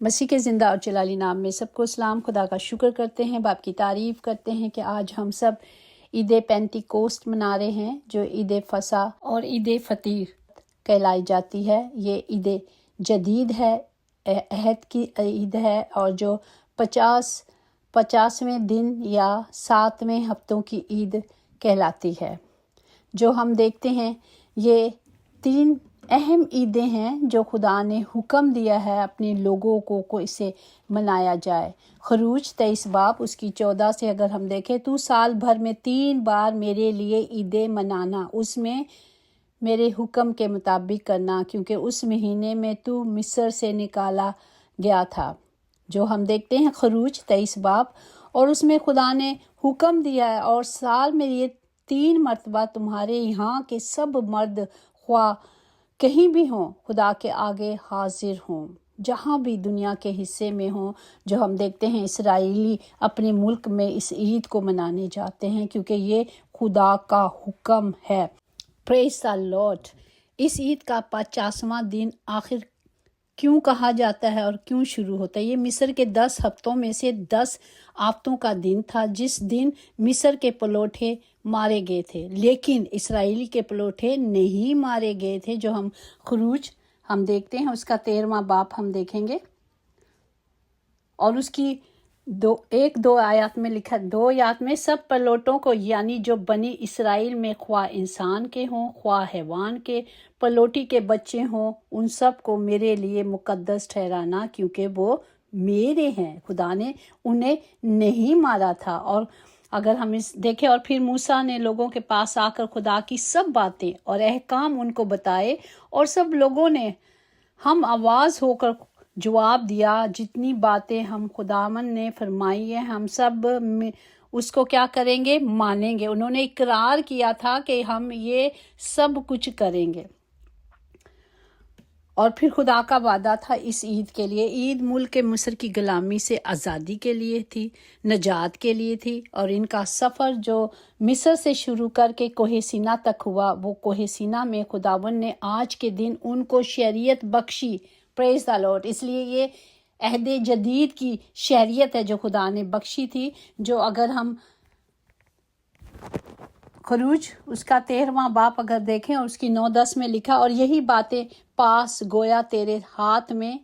مسیح کے زندہ اور جلالی نام میں سب کو اسلام۔ خدا کا شکر کرتے ہیں، باپ کی تعریف کرتے ہیں کہ آج ہم سب عید پینتی کوسٹ منا رہے ہیں، جو عید فصح اور عید فطیر کہلائی جاتی ہے۔ یہ عید جدید ہے، عہد کی عید ہے، اور جو 50ویں دن یا 7ویں ہفتوں کی عید کہلاتی ہے۔ جو ہم دیکھتے ہیں یہ 3 اہم عیدیں ہیں جو خدا نے حکم دیا ہے اپنے لوگوں کو اسے منایا جائے۔ خروج 23 باب اس کی 14 سے اگر ہم دیکھیں، تو سال بھر میں 3 بار میرے لیے عیدیں منانا، اس میں میرے حکم کے مطابق کرنا، کیونکہ اس مہینے میں تو مصر سے نکالا گیا تھا۔ جو ہم دیکھتے ہیں خروج 23 باب، اور اس میں خدا نے حکم دیا ہے، اور سال میں یہ 3 مرتبہ تمہارے یہاں کے سب مرد خواہ کہیں بھی ہوں خدا کے آگے حاضر ہوں، جہاں بھی دنیا کے حصے میں ہوں۔ جو ہم دیکھتے ہیں اسرائیلی اپنے ملک میں اس عید کو منانے جاتے ہیں، کیونکہ یہ خدا کا حکم ہے۔ پریز دی لارڈ۔ اس عید کا 50واں دن آخر کیوں کہا جاتا ہے اور کیوں شروع ہوتا ہے؟ یہ مصر کے 10 ہفتوں میں سے 10 آفتوں کا دن تھا، جس دن مصر کے پلوٹے مارے گئے تھے، لیکن اسرائیلی کے پلوٹے نہیں مارے گئے تھے۔ جو ہم خروج ہم دیکھتے ہیں، اس کا 13واں باب ہم دیکھیں گے، اور اس کی 2 آیات میں لکھا، 2 آیات میں سب پلوٹوں کو، یعنی جو بنی اسرائیل میں خواہ انسان کے ہوں خواہ حیوان کے، پلوٹی کے بچے ہوں، ان سب کو میرے لیے مقدس ٹھہرانا، کیونکہ وہ میرے ہیں۔ خدا نے انہیں نہیں مارا تھا۔ اور اگر ہم اس دیکھیں، اور پھر موسیٰ نے لوگوں کے پاس آ کر خدا کی سب باتیں اور احکام ان کو بتائے، اور سب لوگوں نے ہم آواز ہو کر جواب دیا، جتنی باتیں ہم خداوند نے فرمائی ہیں ہم سب اس کو کیا کریں گے؟ مانیں گے۔ انہوں نے اقرار کیا تھا کہ ہم یہ سب کچھ کریں گے۔ اور پھر خدا کا وعدہ تھا اس عید کے لیے۔ عید ملک مصر کی غلامی سے آزادی کے لیے تھی، نجات کے لیے تھی، اور ان کا سفر جو مصر سے شروع کر کے کوہ سینا تک ہوا، وہ کوہ سینا میں خداوند نے آج کے دن ان کو شریعت بخشی۔ پریز دی لارڈ۔ اس لیے یہ عہد جدید کی شریعت ہے جو خدا نے بخشی تھی، جو اگر ہم خروج اس کا 13واں باب اگر دیکھیں، اور اس کی 9-10 میں لکھا، اور یہی باتیں پاس گویا تیرے ہاتھ میں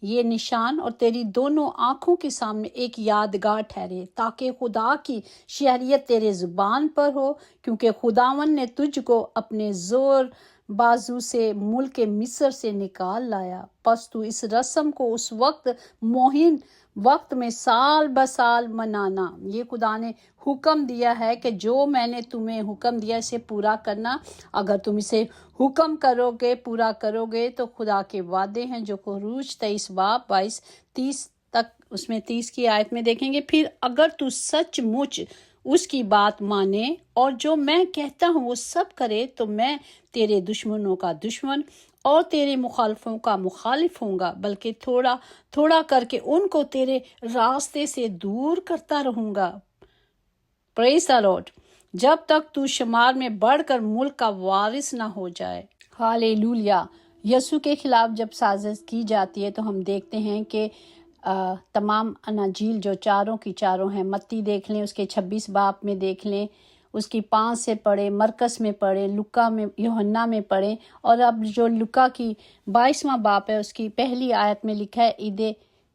یہ نشان اور تیری دونوں آنکھوں کے سامنے ایک یادگار ٹھہرے، تاکہ خدا کی شریعت تیرے زبان پر ہو، کیونکہ خداوند نے تجھ کو اپنے زور بازو سے ملک مصر سے نکال لایا۔ پس تو اس رسم کو اس وقت موہن وقت میں سال بسال منانا۔ یہ خدا نے حکم دیا ہے کہ جو میں نے تمہیں حکم دیا اسے پورا کرنا۔ اگر تم اسے حکم کرو گے، پورا کرو گے، تو خدا کے وعدے ہیں جو خروج 23 باب 22-30 تک، اس میں 30 کی آیت میں دیکھیں گے۔ پھر اگر تو سچ مچ اس کی بات مانے اور جو میں کہتا ہوں وہ سب کرے، تو میں تیرے دشمنوں کا دشمن اور تیرے مخالفوں کا مخالف ہوں گا، بلکہ تھوڑا تھوڑا کر کے ان کو تیرے راستے سے دور کرتا رہوں گا۔ پریز دی لارڈ۔ جب تک تو شمار میں بڑھ کر ملک کا وارث نہ ہو جائے۔ ہالےلویا۔ یسوع کے خلاف جب سازش کی جاتی ہے تو ہم دیکھتے ہیں کہ تمام اناجیل جو چاروں کی چاروں ہیں، متی دیکھ لیں، اس کے 26 باب میں دیکھ لیں، اس کی 5 سے پڑھیں، مرکس میں پڑھیں، لوکا میں، یوحنا میں پڑھیں، اور اب جو لوکا کی 22واں باب ہے، اس کی پہلی آیت میں لکھا ہے عید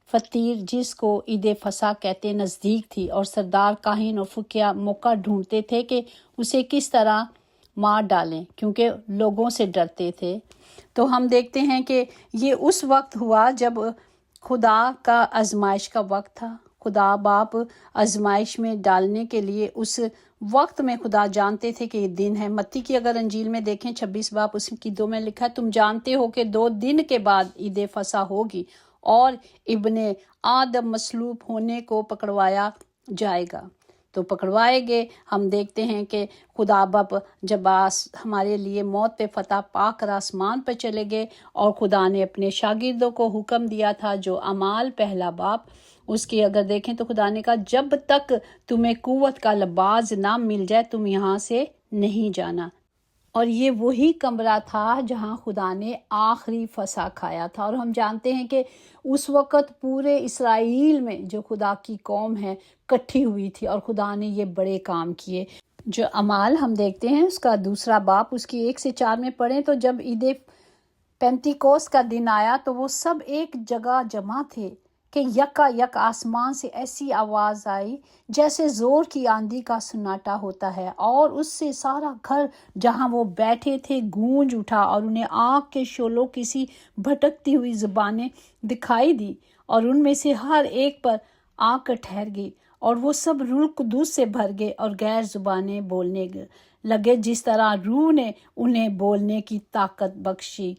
فطیر، جس کو عید فصح کہتے، نزدیک تھی، اور سردار کاہن اور فقیہ موقع ڈھونڈتے تھے کہ اسے کس طرح مار ڈالیں، کیونکہ لوگوں سے ڈرتے تھے۔ تو ہم دیکھتے ہیں کہ یہ اس وقت ہوا جب خدا کا آزمائش کا وقت تھا۔ خدا باپ آزمائش میں ڈالنے کے لیے اس وقت میں خدا جانتے تھے کہ یہ دن ہے۔ متی کی اگر انجیل میں دیکھیں 26 باب اس کی 2 میں لکھا ہے، تم جانتے ہو کہ 2 دن کے بعد عید فصح ہوگی اور ابن آدم مصلوب ہونے کو پکڑوایا جائے گا۔ تو پکڑوائے گئے۔ ہم دیکھتے ہیں کہ خدا باپ جب ہمارے لیے موت پہ فتح پا کر آسمان پہ چلے گئے، اور خدا نے اپنے شاگردوں کو حکم دیا تھا، جو اعمال پہلا باب اس کی اگر دیکھیں تو خدا نے کہا، جب تک تمہیں قوت کا لباس نہ مل جائے تم یہاں سے نہیں جانا۔ اور یہ وہی کمرہ تھا جہاں خدا نے آخری فسا کھایا تھا۔ اور ہم جانتے ہیں کہ اس وقت پورے اسرائیل میں جو خدا کی قوم ہے کٹھی ہوئی تھی، اور خدا نے یہ بڑے کام کیے۔ جو اعمال ہم دیکھتے ہیں اس کا 2 باب اس کی 1 سے 4 میں پڑھیں تو جب عید پینتیکوس کا دن آیا تو وہ سب ایک جگہ جمع تھے کہ یکا یک آسمان سے ایسی آواز آئی جیسے زور کی آندھی کا سناٹا ہوتا ہے، اور اس سے سارا گھر جہاں وہ بیٹھے تھے گونج اٹھا، اور انہیں آگ کے شعلوں کی سی بھٹکتی ہوئی زبانیں دکھائی دی، اور ان میں سے ہر ایک پر آ کر ٹھہر گئی، اور وہ سب روح القدس سے بھر گئے اور غیر زبانیں بولنے لگے جس طرح روح نے انہیں بولنے کی طاقت بخشی۔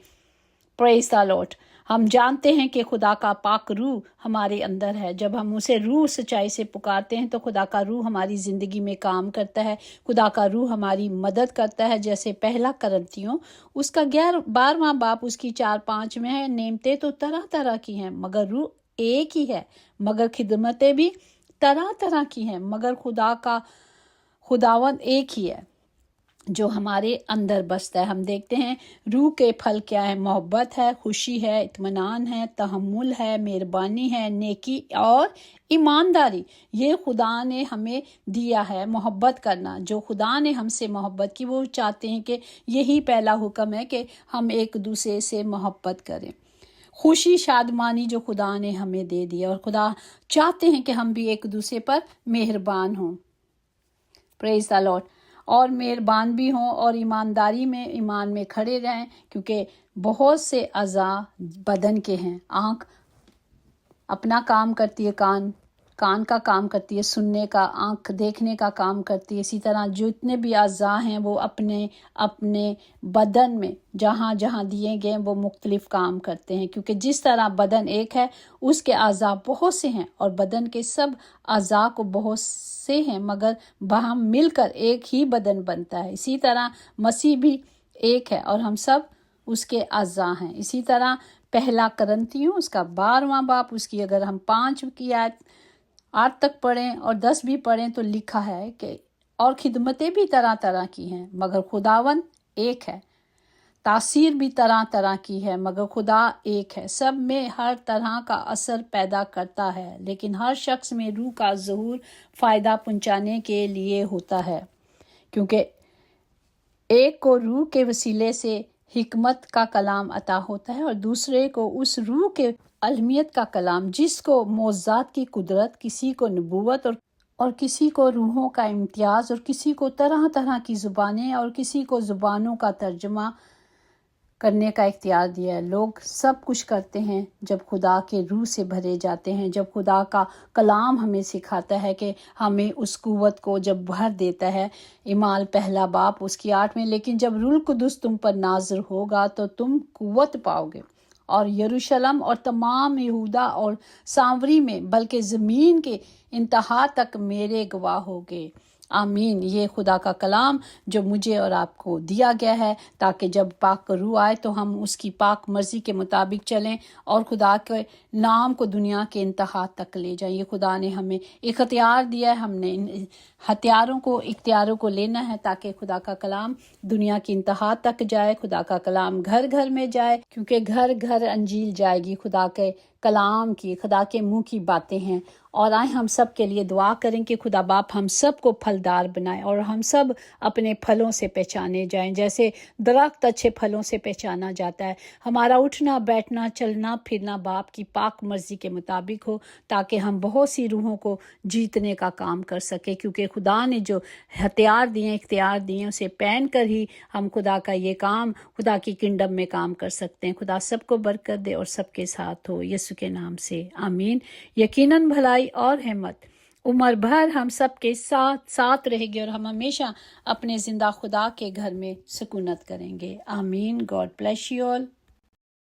پریز دی لارڈ۔ ہم جانتے ہیں کہ خدا کا پاک روح ہمارے اندر ہے۔ جب ہم اسے روح سچائی سے پکارتے ہیں تو خدا کا روح ہماری زندگی میں کام کرتا ہے، خدا کا روح ہماری مدد کرتا ہے، جیسے 1 کرنتھیوں اس کا 12واں باب اس کی 4-5 میں ہے۔ نعمتیں تو طرح طرح کی ہیں مگر روح ایک ہی ہے، مگر خدمتیں بھی طرح طرح کی ہیں مگر خداوند ایک ہی ہے جو ہمارے اندر بستا ہے۔ ہم دیکھتے ہیں روح کے پھل کیا ہے، محبت ہے، خوشی ہے، اطمینان ہے، تحمل ہے، مہربانی ہے، نیکی اور ایمانداری۔ یہ خدا نے ہمیں دیا ہے محبت کرنا۔ جو خدا نے ہم سے محبت کی وہ چاہتے ہیں کہ یہی پہلا حکم ہے کہ ہم ایک دوسرے سے محبت کریں۔ خوشی شادمانی جو خدا نے ہمیں دے دی، اور خدا چاہتے ہیں کہ ہم بھی ایک دوسرے پر مہربان ہوں۔ پریز دی لارڈ۔ اور مہربان بھی ہوں اور ایمانداری میں ایمان میں کھڑے رہیں، کیونکہ بہت سے اعضاء بدن کے ہیں۔ آنکھ اپنا کام کرتی ہے، کان کا کام کرتی ہے سننے کا، آنکھ دیکھنے کا کام کرتی ہے۔ اسی طرح جتنے بھی اعضاء ہیں وہ اپنے اپنے بدن میں جہاں جہاں دیے گئے وہ مختلف کام کرتے ہیں، کیونکہ جس طرح بدن ایک ہے اس کے اعضاء بہت سے ہیں، اور بدن کے سب اعضاء کو بہت سے ہیں مگر باہم مل کر ایک ہی بدن بنتا ہے۔ اسی طرح مسیح بھی ایک ہے اور ہم سب اس کے اعضاء ہیں۔ اسی طرح 1 کرنتھیوں اس کا 12واں باب اس کی اگر ہم 5 کی آیت 8 تک پڑھیں اور 10 بھی پڑھیں تو لکھا ہے کہ اور خدمتیں بھی طرح طرح کی ہیں مگر خداوند ایک ہے، تاثیر بھی طرح طرح کی ہے مگر خدا ایک ہے، سب میں ہر طرح کا اثر پیدا کرتا ہے، لیکن ہر شخص میں روح کا ظہور فائدہ پہنچانے کے لیے ہوتا ہے، کیونکہ ایک کو روح کے وسیلے سے حکمت کا کلام عطا ہوتا ہے اور دوسرے کو اس روح کے علمیت کا کلام، جس کو معجزات کی قدرت، کسی کو نبوت اور کسی کو روحوں کا امتیاز، اور کسی کو طرح طرح کی زبانیں اور کسی کو زبانوں کا ترجمہ کرنے کا اختیار دیا ہے۔ لوگ سب کچھ کرتے ہیں جب خدا کے روح سے بھرے جاتے ہیں، جب خدا کا کلام ہمیں سکھاتا ہے کہ ہمیں اس قوت کو جب بھر دیتا ہے۔ اعمال 1 باب اس کی 8 میں، لیکن جب روح القدس تم پر نازل ہوگا تو تم قوت پاؤ گے، اور یروشلم اور تمام یہودا اور سامری میں بلکہ زمین کے انتہا تک میرے گواہ ہوگے۔ آمین۔ یہ خدا کا کلام جو مجھے اور آپ کو دیا گیا ہے تاکہ جب پاک روح آئے تو ہم اس کی پاک مرضی کے مطابق چلیں اور خدا کے نام کو دنیا کے انتہا تک لے جائیں۔ یہ خدا نے ہمیں اختیار دیا ہے، ہم نے ان اختیاروں کو لینا ہے تاکہ خدا کا کلام دنیا کی انتہا تک جائے، خدا کا کلام گھر گھر میں جائے، کیونکہ گھر گھر انجیل جائے گی۔ خدا کے کلام کی، خدا کے منہ کی باتیں ہیں۔ اور آئیں ہم سب کے لیے دعا کریں کہ خدا باپ ہم سب کو پھلدار بنائے اور ہم سب اپنے پھلوں سے پہچانے جائیں، جیسے درخت اچھے پھلوں سے پہچانا جاتا ہے۔ ہمارا اٹھنا بیٹھنا چلنا پھرنا باپ کی پاک مرضی کے مطابق ہو، تاکہ ہم بہت سی روحوں کو جیتنے کا کام کر سکیں، کیونکہ خدا نے جو ہتھیار دیے اختیار دیے اسے پہن کر ہی ہم خدا کا یہ کام خدا کی کنڈم میں کام کر سکتے ہیں۔ خدا سب کو برکت دے اور سب کے ساتھ ہو، یسوع کے نام سے آمین۔ یقیناً بھلائی اور حکمت عمر بھر ہم سب کے ساتھ رہے گی اور ہم ہمیشہ اپنے زندہ خدا کے گھر میں سکونت کریں گے۔ آمین۔ God bless you all.